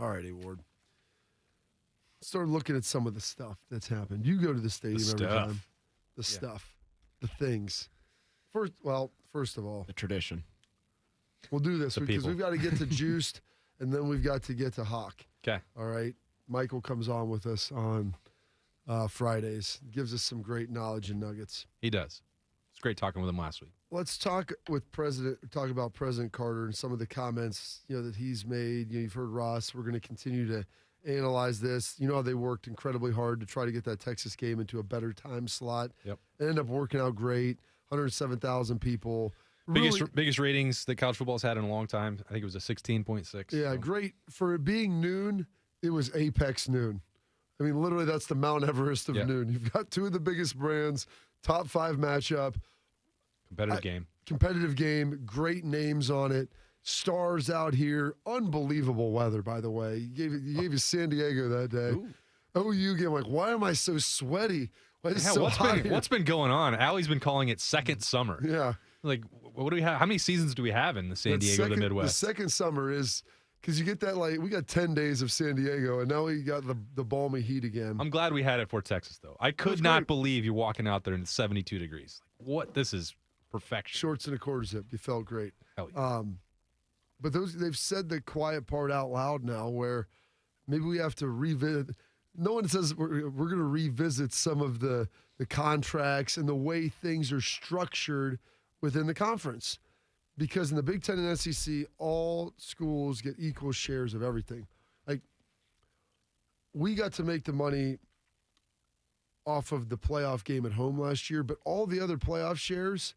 All right, Ward. Start looking at some of the stuff that's happened. You go to the stadium every time. The stuff. The things. First of all. The tradition. We'll do this because we've got to get to Juiced, and then we've got to get to Hawk. Okay. All right. Michael comes on with us on Fridays. Gives us some great knowledge and nuggets. He does. It's great talking with him last week. Let's talk about President Carter and some of the comments that he's made. You've heard Ross. We're going to continue to analyze this. You know how they worked incredibly hard to try to get that Texas game into a better time slot. Yep. It ended up working out great. 107,000 people. Biggest ratings that college football's had in a long time. I think it was a 16.6. Yeah, so. Great. For it being noon, it was apex noon. I mean, literally, that's the Mount Everest of noon. You've got two of the biggest brands, top 5 matchup. Competitive game. Great names on it. Stars out here. Unbelievable weather, by the way. You gave us San Diego that day. Ooh. OU game, like, why am I so sweaty? Why is it so hot here? What's been going on? Allie's been calling it second summer. Yeah. Like, what do we have? How many seasons do we have in the San Diego, the Midwest? The second summer is because you get that, like, we got 10 days of San Diego, and now we got the balmy heat again. I'm glad we had it for Texas, though. I could not believe you're walking out there in 72 degrees. Like, what? This is perfection. Shorts and a quarter zip. You felt great. Hell yeah. But they've said the quiet part out loud now where maybe we have to revisit. No one says we're going to revisit some of the contracts and the way things are structured within the conference. Because in the Big Ten and SEC, all schools get equal shares of everything. Like, we got to make the money off of the playoff game at home last year, but all the other playoff shares,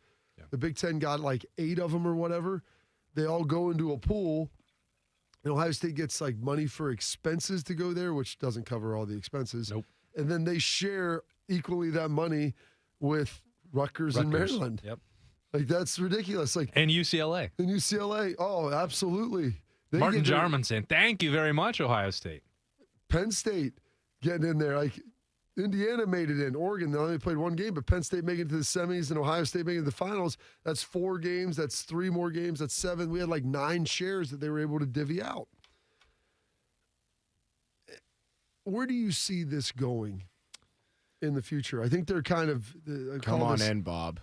the Big Ten got like 8 of them or whatever. They all go into a pool, and Ohio State gets like money for expenses to go there, which doesn't cover all the expenses. Nope. And then they share equally that money with Rutgers. And Maryland. Yep. Like, that's ridiculous. Like, and UCLA. And UCLA. Oh, absolutely. Martin Jarman saying, thank you very much, Ohio State. Penn State getting in there. Like, Indiana made it in. Oregon, they only played 1 game, but Penn State making it to the semis and Ohio State making it to the finals. That's 4 games. That's 3 more games. That's 7. We had like 9 shares that they were able to divvy out. Where do you see this going in the future? I think they're kind of... Come on in, Bob.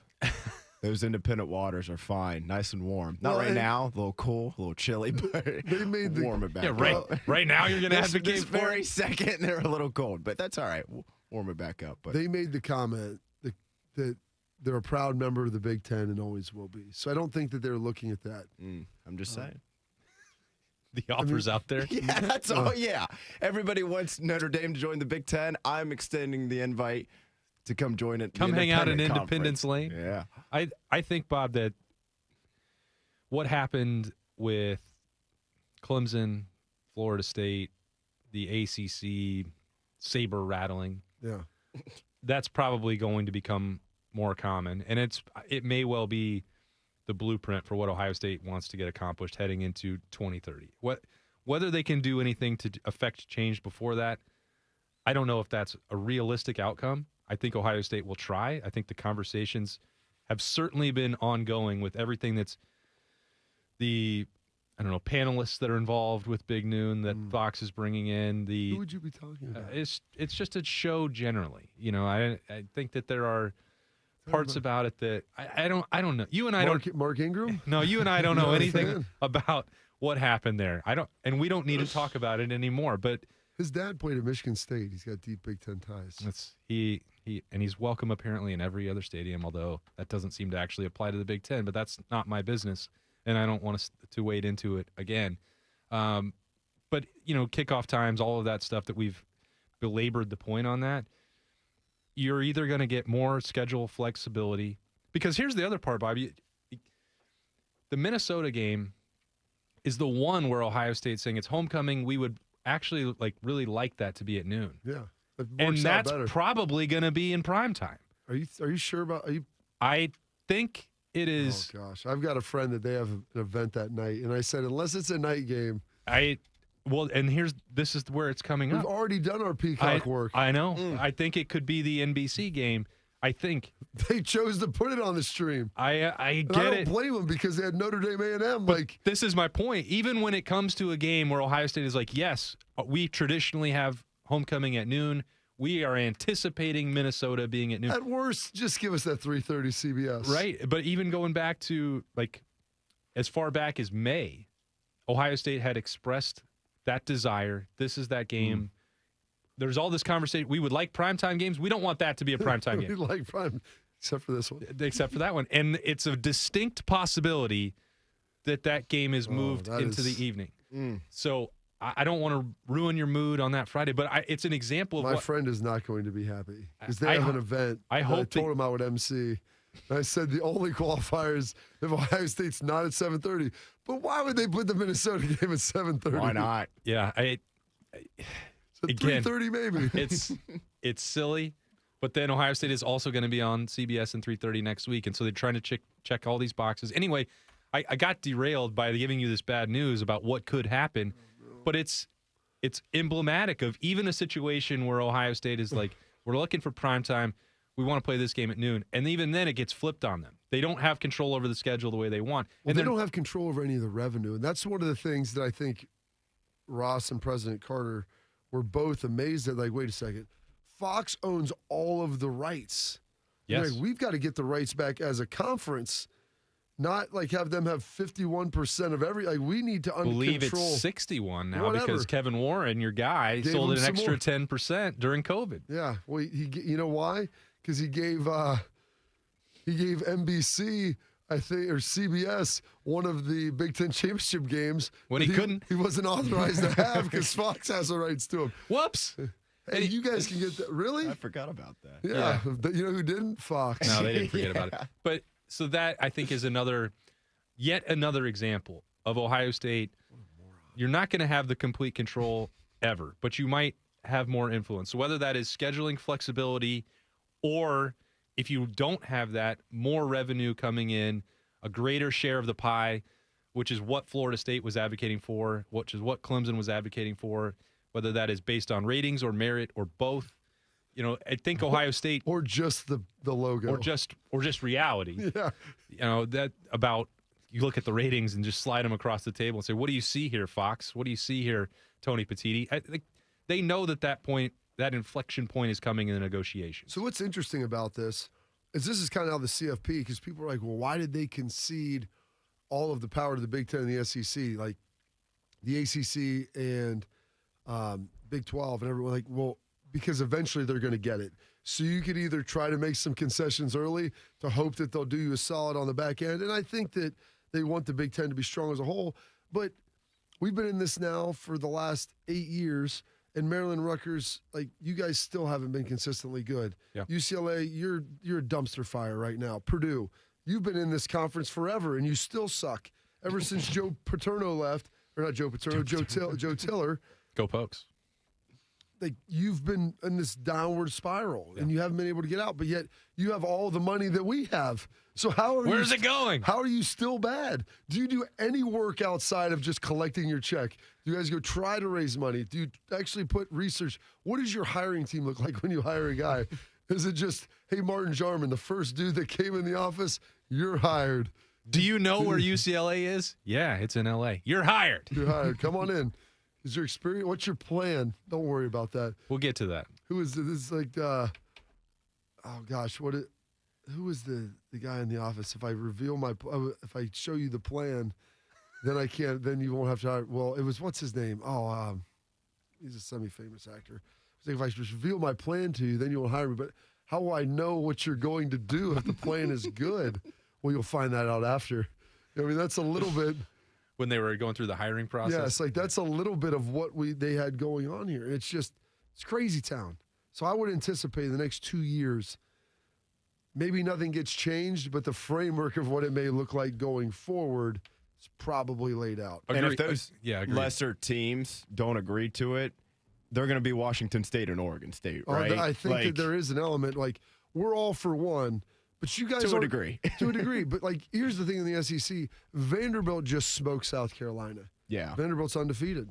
Those independent waters are fine, nice and warm. Not right now, a little cool, a little chilly, but they made warm it back up. Right now you're going to advocate this very second, they're a little cold, but that's all right. We'll warm it back up. But they made the comment that they're a proud member of the Big Ten and always will be. So I don't think that they're looking at that. I'm just saying. The offer's out there. Yeah, that's all. Yeah. Everybody wants Notre Dame to join the Big Ten. I'm extending the invite to come join it. Come hang out in Independence Lane. Yeah. I think, Bob, that what happened with Clemson, Florida State, the ACC, saber rattling, that's probably going to become more common. And it may well be the blueprint for what Ohio State wants to get accomplished heading into 2030. Whether they can do anything to affect change before that, I don't know if that's a realistic outcome. I think Ohio State will try. I think the conversations have certainly been ongoing with everything that's the, panelists that are involved with Big Noon that Fox is bringing in. Who would you be talking about? It's just a show generally. I think that there are parts about it that I don't know. You and I don't. Mark Ingram? No, you and I don't know anything about what happened there. And we don't need to talk about it anymore. But his dad played at Michigan State. He's got deep Big Ten ties. He's welcome apparently in every other stadium, although that doesn't seem to actually apply to the Big Ten. But that's not my business, and I don't want us to wade into it again. But kickoff times, all of that stuff that we've belabored the point on that. You're either going to get more schedule flexibility, because here's the other part, Bobby. The Minnesota game is the one where Ohio State's saying it's homecoming. We would actually really like that to be at noon. Yeah. And that's probably going to be in primetime. Are you sure about? I think it is. Oh gosh, I've got a friend that they have an event that night, and I said unless it's a night game. This is where it's coming up. We've already done our Peacock work. I know. I think it could be the NBC game. I think They chose to put it on the stream. I And get I don't it. blame them because they had Notre Dame A&M. But Like, this is my point. Even when it comes to a game where Ohio State is like, yes, we traditionally have homecoming at noon. We are anticipating Minnesota being at noon. at worst, just give us that 3:30 CBS. Right. But even going back to like as far back as May, Ohio State had expressed that desire. This is that game. There's all this conversation. We would like primetime games. We don't want that to be a primetime We game. like prime, except for this one. Except for that one. And it's a distinct possibility that game is moved that into is- the evening. So I don't want to ruin your mood on that Friday, but it's an example of My what friend is not going to be happy because I they have ho- an event. I that hope I that- told him I would MC. And I said the only qualifiers if Ohio State's not at 7:30. But why would they put the Minnesota game at 7:30? Why not? yeah, So Again, 3:30 maybe. it's silly, but then Ohio State is also going to be on CBS and 3:30 next week, and so they're trying to check all these boxes. Anyway, I got derailed by giving you this bad news about what could happen, but it's emblematic of even a situation where Ohio State is like, we're looking for primetime. We want to play this game at noon. And even then, it gets flipped on them. They don't have control over the schedule the way they want. Well, And they they're- don't have control over any of the revenue. And that's one of the things that I think Ross and President Carter were both amazed at. Like, wait a second. Fox owns all of the rights. Yes. Like, we've got to get the rights back as a conference, not like have them have 51% of every. Like, we need to believe control. it's 61 now Whatever. because Kevin Warren, your guy, Gave sold him it an some extra more. 10% during COVID. Yeah. Well, you know why? Because he gave NBC, I think, or CBS, one of the Big Ten championship games When he that couldn't. He wasn't authorized to have because Fox has the rights to him. Whoops. Hey, you guys can get that. Really? I forgot about that. Yeah. You know who didn't? Fox. No, they didn't forget about it. But so that I think is yet another example of Ohio State. You're not going to have the complete control ever, but you might have more influence. So whether that is scheduling flexibility or if you don't have that, more revenue coming in, a greater share of the pie, which is what Florida State was advocating for, which is what Clemson was advocating for, whether that is based on ratings or merit or both. You know, I think Ohio State Or just the logo. or just reality. Yeah. You know, that about you look at the ratings and just slide them across the table and say, what do you see here, Fox? What do you see here, Tony Petitti? I think they know that inflection point is coming in the negotiations. So what's interesting about this is kind of how the CFP, because people are like, well, why did they concede all of the power to the Big Ten and the SEC? Like the ACC and Big 12 and everyone, like, well, because eventually they're going to get it. So you could either try to make some concessions early to hope that they'll do you a solid on the back end. And I think that they want the Big Ten to be strong as a whole. But we've been in this now for the last 8 years. And Maryland, Rutgers, like, you guys still haven't been consistently good. Yeah. UCLA, you're a dumpster fire right now. Purdue, you've been in this conference forever, and you still suck. Ever since Joe Paterno left, or not Joe Paterno, Joe Tiller, Go Pokes. like, you've been in this downward spiral, and you haven't been able to get out. But yet, you have all the money that we have. So Where's it going? How are you still bad? Do you do any work outside of just collecting your check? Do you guys go try to raise money? Do you actually put research? What does your hiring team look like when you hire a guy? Is it just, hey, Martin Jarman, the first dude that came in the office, you're hired. Do you know where UCLA is? Yeah, it's in LA. You're hired. You're hired. Come on in. Is your experience? What's your plan? Don't worry about that. We'll get to that. Who is this? Is like, oh gosh, who is the guy in the office? If I reveal if I show you the plan, then I can't. Then you won't have to hire. Well, it was what's his name? Oh, he's a semi-famous actor. I was like, if I just reveal my plan to you, then you won't hire me. But how will I know what you're going to do if the plan is good? Well, you'll find that out after. I mean, that's a little bit. When they were going through the hiring process. Yeah, it's like that's a little bit of what they had going on here. It's crazy town. So I would anticipate the next 2 years, maybe nothing gets changed, but the framework of what it may look like going forward is probably laid out. And if those agreed. lesser teams don't agree to it, they're going to be Washington State and Oregon State, right? I think that there is an element, like, we're all for one, but you guys to a aren't- degree. to a degree. But, like, here's the thing in the SEC. Vanderbilt just smoked South Carolina. Yeah. Vanderbilt's undefeated.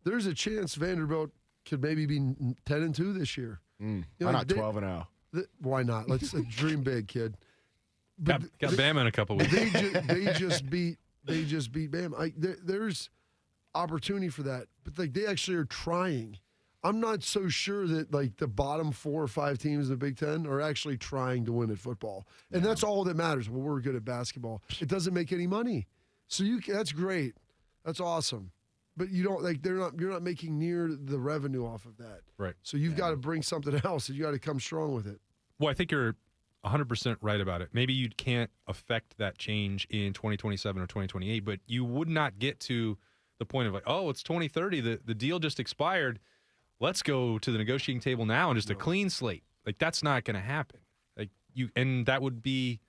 There's a chance Vanderbilt could maybe be 10-2 this year. Why know, not they- 12-0? Why not? Let's dream big, kid. Got Bama in a couple weeks. They just beat Bama. There's opportunity for that, but like they actually are trying. I'm not so sure that like the bottom 4 or 5 teams in the Big Ten are actually trying to win at football, and that's all that matters. Well, we're good at basketball. It doesn't make any money, so that's great, that's awesome, but you don't like you're not making near the revenue off of that. Right. So you've got to bring something else. And you got to come strong with it. Well, I think you're 100% right about it. Maybe you can't affect that change in 2027 or 2028, but you would not get to the point of like, oh, it's 2030. The deal just expired. Let's go to the negotiating table now and just a clean slate. Like that's not going to happen. And that would be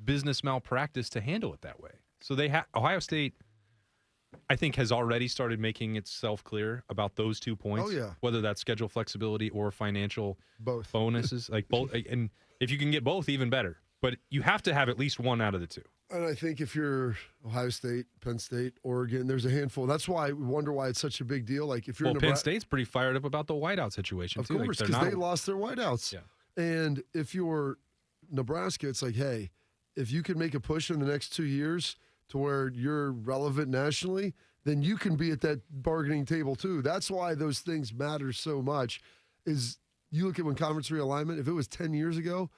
business malpractice to handle it that way. So Ohio State, I think, has already started making itself clear about those 2 points. Oh, yeah. Whether that's schedule flexibility or financial Both bonuses, like both. And if you can get both, even better. But you have to have at least one out of the two. And I think if you're Ohio State, Penn State, Oregon, there's a handful. That's why I wonder why it's such a big deal. Like if you're Penn State's pretty fired up about the whiteout situation too. Of course, because they lost their whiteouts. Yeah. And if you're Nebraska, it's like, hey, if you can make a push in the next 2 years to where you're relevant nationally, then you can be at that bargaining table too. That's why those things matter so much. Is you look at when conference realignment, if it was 10 years ago,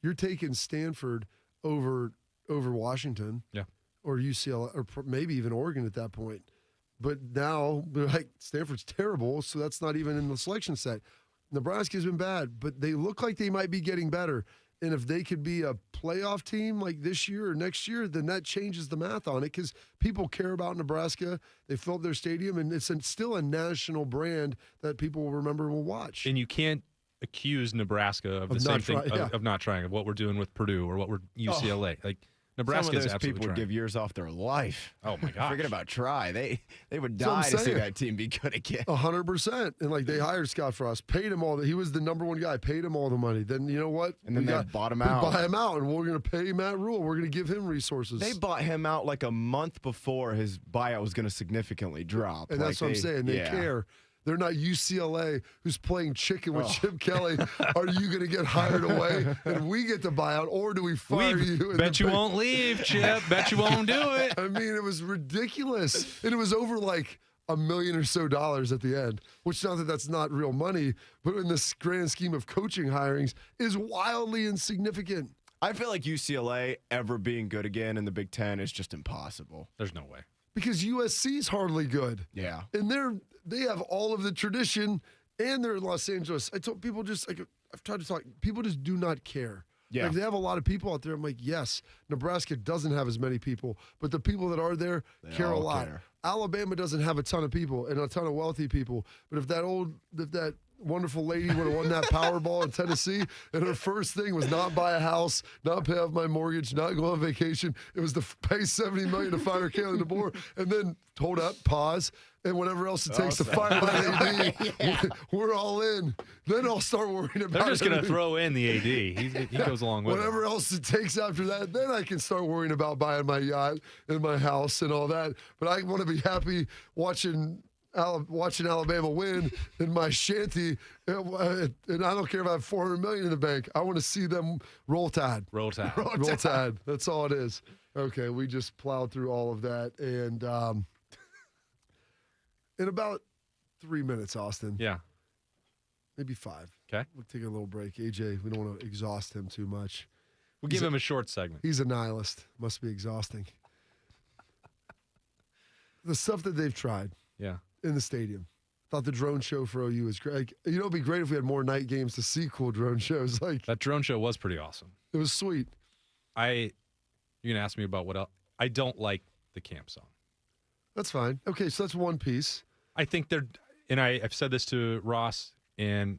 you're taking Stanford over Washington, or UCLA, or maybe even Oregon at that point. But now they're like, Stanford's terrible, so that's not even in the selection set. Nebraska's been bad, but they look like they might be getting better. And if they could be a playoff team like this year or next year, then that changes the math on it because people care about Nebraska. They filled their stadium, and it's still a national brand that people will remember and will watch. And you can't accuse Nebraska of the same thing, of not trying, of what we're doing with Purdue or what we're UCLA. Like, Nebraska is absolutely people would give years off their life. Oh my gosh! Forget about try. They would die to see that team be good again. 100%. And like they hired Scott Frost, paid him all he was the number one guy, paid him all the money. Then you know what? And then they bought him out. Buy him out, and we're going to pay Matt Rule. We're going to give him resources. They bought him out like a month before his buyout was going to significantly drop. And that's what I'm saying. They care. They're not UCLA who's playing chicken with Chip Kelly. Are you going to get hired away and we get the buyout, or do we fire you? Bet you won't leave, Chip. Bet you won't do it. I mean, it was ridiculous. And it was over like $1 million or so at the end, which not that that's not real money, but in this grand scheme of coaching hirings is wildly insignificant. I feel like UCLA ever being good again in the Big Ten is just impossible. There's no way. Because USC's hardly good. Yeah. And they have all of the tradition, and they're in Los Angeles. I told people I've tried to talk, people just do not care. Yeah. Like they have a lot of people out there. I'm like, yes, Nebraska doesn't have as many people, but the people that are there care a lot. Alabama doesn't have a ton of people and a ton of wealthy people, but if that wonderful lady would have won that Powerball in Tennessee, and her first thing was not buy a house, not pay off my mortgage, not go on vacation. It was to pay $70 million to fire Kalen DeBoer, and then hold up, pause, and whatever else it takes to fire that AD, we're all in. Then I'll start worrying about. They're just going to throw in the AD. He goes along with whatever else it takes after that. Then I can start worrying about buying my yacht and my house and all that. But I want to be happy watching Alabama win in my shanty, and I don't care if I have $400 million in the bank. I want to see them roll tide. Roll tide. Roll tide. That's all it is. Okay, we just plowed through all of that, and in about 3 minutes, Austin. Yeah. Maybe 5. Okay. We'll take a little break. AJ, we don't want to exhaust him too much. We'll give him a short segment. He's a nihilist. Must be exhausting. The stuff that they've tried. Yeah. In the stadium. Thought the drone show for OU was great. Like, it'd be great if we had more night games to see cool drone shows. Like that drone show was pretty awesome. It was sweet. You're gonna ask me about what else? I don't like the camp song. That's fine. Okay, so that's one piece. I think I've said this to Ross, and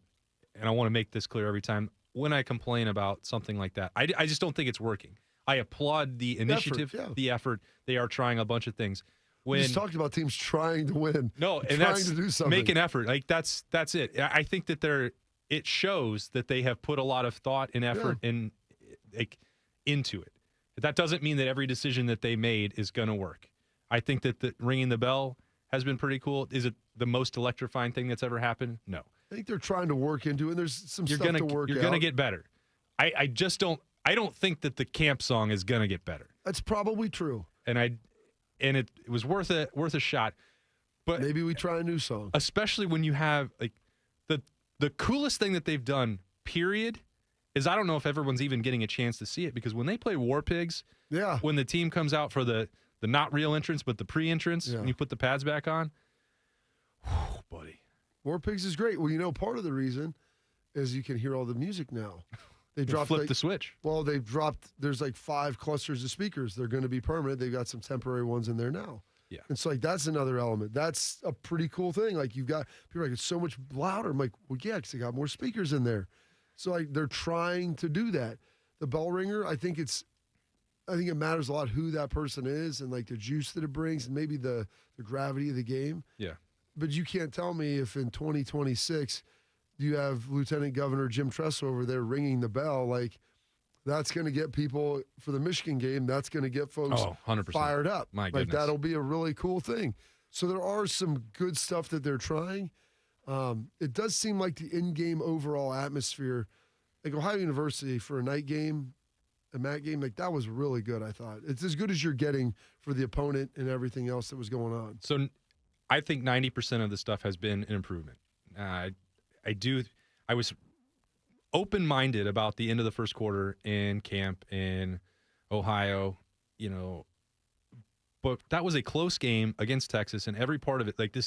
I want to make this clear every time when I complain about something like that. I just don't think it's working. I applaud the initiative, the effort. They are trying a bunch of things. We just talked about teams trying to win. No, and trying to do something. Make an effort. Like that's it. I think that it shows that they have put a lot of thought and effort into it. That doesn't mean that every decision that they made is going to work. I think that the ringing the bell has been pretty cool. Is it the most electrifying thing that's ever happened? No. I think they're trying to work into it. And there's some stuff to work out. You're going to get better. I just don't think that the camp song is going to get better. That's probably true. And it was worth a shot. But maybe we try a new song. Especially when you have like the coolest thing that they've done, period, is I don't know if everyone's even getting a chance to see it, because when they play War Pigs, when the team comes out for the not real entrance but the pre-entrance, and you put the pads back on, whew, buddy. War Pigs is great. Well, part of the reason is you can hear all the music now. They flipped the switch. Well, they've dropped, there's like 5 clusters of speakers. They're going to be permanent. They've got some temporary ones in there now. Yeah. And so, like, that's another element. That's a pretty cool thing. Like, you've got people are like, it's so much louder. I'm like, well, yeah, because they got more speakers in there. So, like, they're trying to do that. The bell ringer, I think it matters a lot who that person is and, like, the juice that it brings and maybe the gravity of the game. Yeah. But you can't tell me if in 2026 you have Lieutenant Governor Jim Tressel over there ringing the bell, like, that's going to get people for the Michigan game. That's going to get folks 100%. fired up. My goodness. Like, that'll be a really cool thing. So there are some good stuff that they're trying. It does seem like the in-game overall atmosphere, like Ohio University for a night game, a mat game, like that was really good, I thought. It's as good as you're getting for the opponent and everything else that was going on. So I think 90% of the stuff has been an improvement. I was open-minded about the end of the first quarter in camp in Ohio, but that was a close game against Texas, and every part of it, like the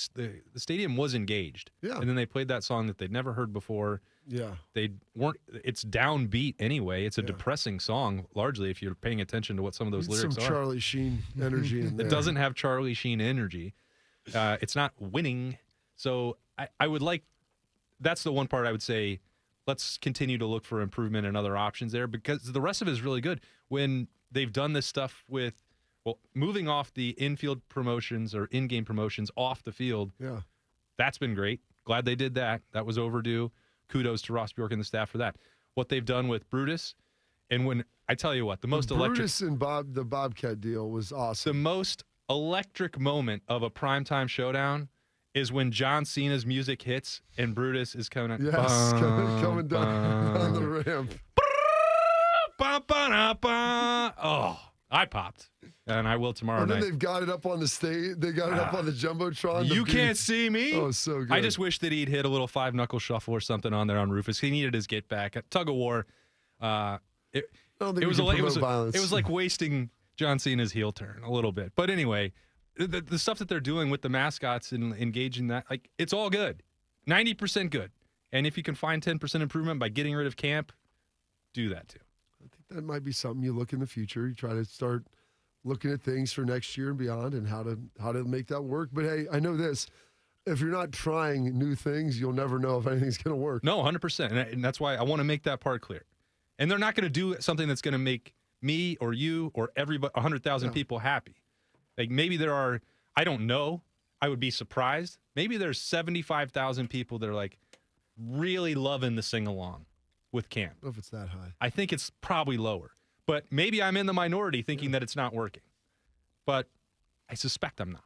stadium was engaged. Yeah. And then they played that song that they'd never heard before. Yeah. It's downbeat anyway. It's a depressing song, largely, if you're paying attention to what some of those lyrics some are. Charlie Sheen energy in there. It doesn't have Charlie Sheen energy. It's not winning. So I would like, that's the one part I would say, let's continue to look for improvement and other options there, because the rest of it is really good. When they've done this stuff with, moving off the infield promotions or in-game promotions off the field, that's been great. Glad they did that. That was overdue. Kudos to Ross Bjork and the staff for that. What they've done with Brutus, and when I tell you what, the Brutus and the Bobcat deal was awesome. The most electric moment of a primetime showdown is when John Cena's music hits and Brutus is coming. Yes, coming down the ramp. Oh, I popped, and I will tomorrow and then night. They've got it up on the stage. They got it up on the jumbotron. You can't see me. Oh, so good. I just wish that he'd hit a little 5-knuckle shuffle or something on there on Rufus. He needed his get back. Tug of war. It was like wasting John Cena's heel turn a little bit. But anyway, the stuff that they're doing with the mascots and engaging that, like, it's all good. 90% good. And if you can find 10% improvement by getting rid of camp, do that too. I think that might be something you look in the future. You try to start looking at things for next year and beyond and how to make that work. But hey, I know this. If you're not trying new things, you'll never know if anything's going to work. No, 100%. And that's why I want to make that part clear. And they're not going to do something that's going to make me or you or everybody, 100,000 people happy. Like, maybe there are, I don't know. I would be surprised. Maybe there's 75,000 people that are like really loving the sing-along with camp. I don't know if it's that high. I think it's probably lower. But maybe I'm in the minority thinking that it's not working. But I suspect I'm not.